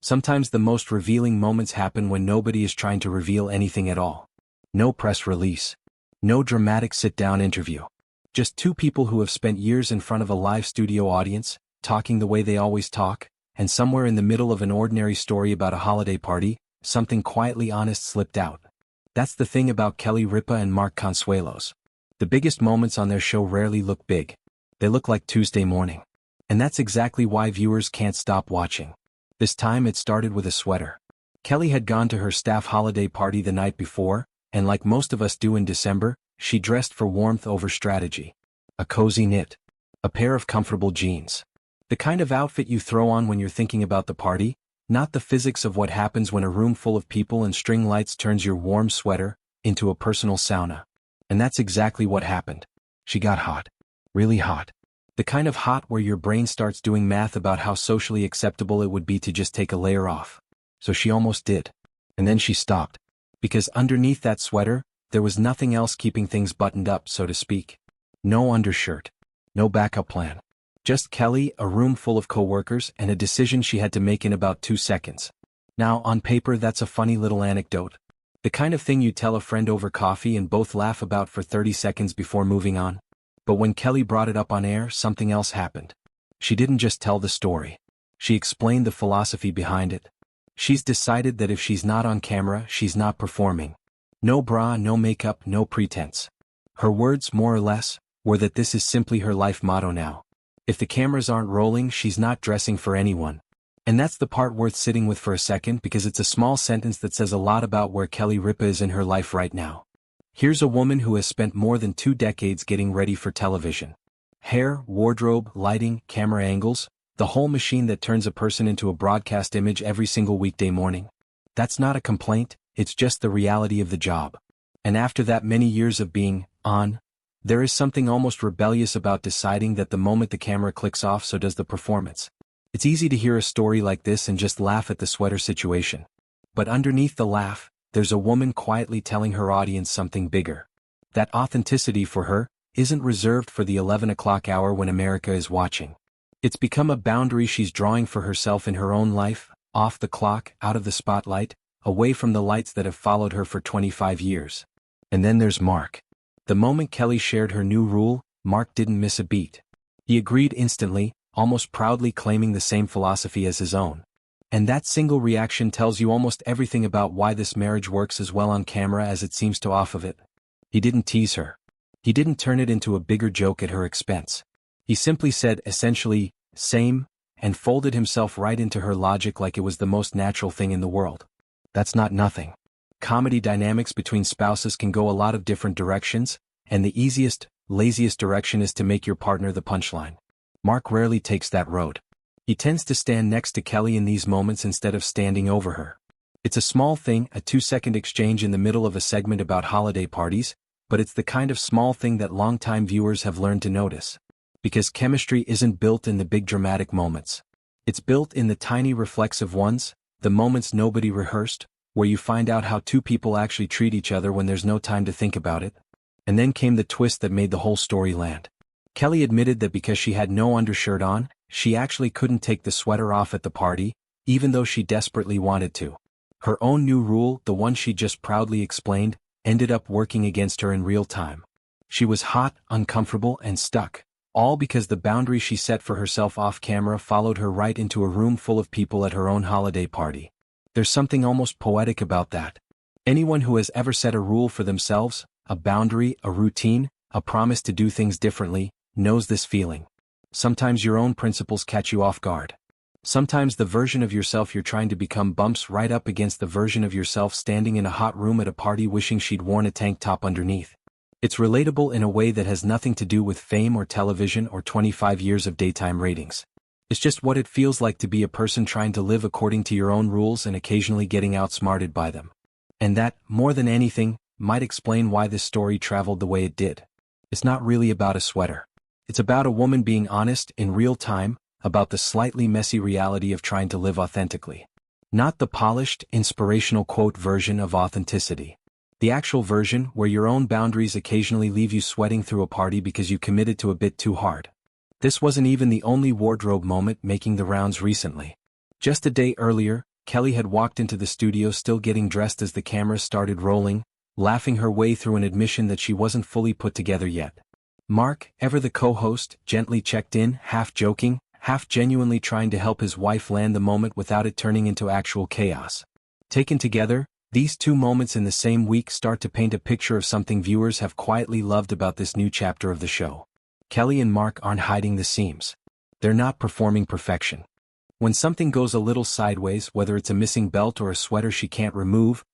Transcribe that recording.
Sometimes the most revealing moments happen when nobody is trying to reveal anything at all. No press release. No dramatic sit-down interview. Just two people who have spent years in front of a live studio audience, talking the way they always talk, and somewhere in the middle of an ordinary story about a holiday party, something quietly honest slipped out. That's the thing about Kelly Ripa and Mark Consuelos. The biggest moments on their show rarely look big. They look like Tuesday morning. And that's exactly why viewers can't stop watching. This time it started with a sweater. Kelly had gone to her staff holiday party the night before, and like most of us do in December, she dressed for warmth over strategy. A cozy knit. A pair of comfortable jeans. The kind of outfit you throw on when you're thinking about the party, not the physics of what happens when a room full of people and string lights turns your warm sweater into a personal sauna. And that's exactly what happened. She got hot. Really hot. The kind of hot where your brain starts doing math about how socially acceptable it would be to just take a layer off. So she almost did. And then she stopped. Because underneath that sweater, there was nothing else keeping things buttoned up, so to speak. No undershirt. No backup plan. Just Kelly, a room full of coworkers, and a decision she had to make in about 2 seconds. Now, on paper that's a funny little anecdote. The kind of thing you tell a friend over coffee and both laugh about for 30 seconds before moving on. But when Kelly brought it up on air, something else happened. She didn't just tell the story. She explained the philosophy behind it. She's decided that if she's not on camera, she's not performing. No bra, no makeup, no pretense. Her words, more or less, were that this is simply her life motto now. If the cameras aren't rolling, she's not dressing for anyone. And that's the part worth sitting with for a second because it's a small sentence that says a lot about where Kelly Ripa is in her life right now. Here's a woman who has spent more than 2 decades getting ready for television. Hair, wardrobe, lighting, camera angles, the whole machine that turns a person into a broadcast image every single weekday morning. That's not a complaint, it's just the reality of the job. And after that many years of being on, there is something almost rebellious about deciding that the moment the camera clicks off, so does the performance. It's easy to hear a story like this and just laugh at the sweater situation. But underneath the laugh, there's a woman quietly telling her audience something bigger. That authenticity for her isn't reserved for the 11 o'clock hour when America is watching. It's become a boundary she's drawing for herself in her own life, off the clock, out of the spotlight, away from the lights that have followed her for 25 years. And then there's Mark. The moment Kelly shared her new rule, Mark didn't miss a beat. He agreed instantly, almost proudly claiming the same philosophy as his own. And that single reaction tells you almost everything about why this marriage works as well on camera as it seems to off of it. He didn't tease her. He didn't turn it into a bigger joke at her expense. He simply said essentially, same, and folded himself right into her logic like it was the most natural thing in the world. That's not nothing. Comedy dynamics between spouses can go a lot of different directions, and the easiest, laziest direction is to make your partner the punchline. Mark rarely takes that road. He tends to stand next to Kelly in these moments instead of standing over her. It's a small thing, a 2-second exchange in the middle of a segment about holiday parties, but it's the kind of small thing that longtime viewers have learned to notice. Because chemistry isn't built in the big dramatic moments. It's built in the tiny reflexive ones, the moments nobody rehearsed, where you find out how two people actually treat each other when there's no time to think about it. And then came the twist that made the whole story land. Kelly admitted that because she had no undershirt on, she actually couldn't take the sweater off at the party, even though she desperately wanted to. Her own new rule, the one she just proudly explained, ended up working against her in real time. She was hot, uncomfortable, and stuck, all because the boundary she set for herself off camera followed her right into a room full of people at her own holiday party. There's something almost poetic about that. Anyone who has ever set a rule for themselves, a boundary, a routine, a promise to do things differently, knows this feeling. Sometimes your own principles catch you off guard. Sometimes the version of yourself you're trying to become bumps right up against the version of yourself standing in a hot room at a party wishing she'd worn a tank top underneath. It's relatable in a way that has nothing to do with fame or television or 25 years of daytime ratings. It's just what it feels like to be a person trying to live according to your own rules and occasionally getting outsmarted by them. And that, more than anything, might explain why this story traveled the way it did. It's not really about a sweater. It's about a woman being honest, in real time, about the slightly messy reality of trying to live authentically. Not the polished, inspirational quote version of authenticity. The actual version where your own boundaries occasionally leave you sweating through a party because you committed to a bit too hard. This wasn't even the only wardrobe moment making the rounds recently. Just a day earlier, Kelly had walked into the studio still getting dressed as the cameras started rolling, laughing her way through an admission that she wasn't fully put together yet. Mark, ever the co-host, gently checked in, half joking, half genuinely trying to help his wife land the moment without it turning into actual chaos. Taken together, these two moments in the same week start to paint a picture of something viewers have quietly loved about this new chapter of the show. Kelly and Mark aren't hiding the seams. They're not performing perfection. When something goes a little sideways, whether it's a missing belt or a sweater she can't remove,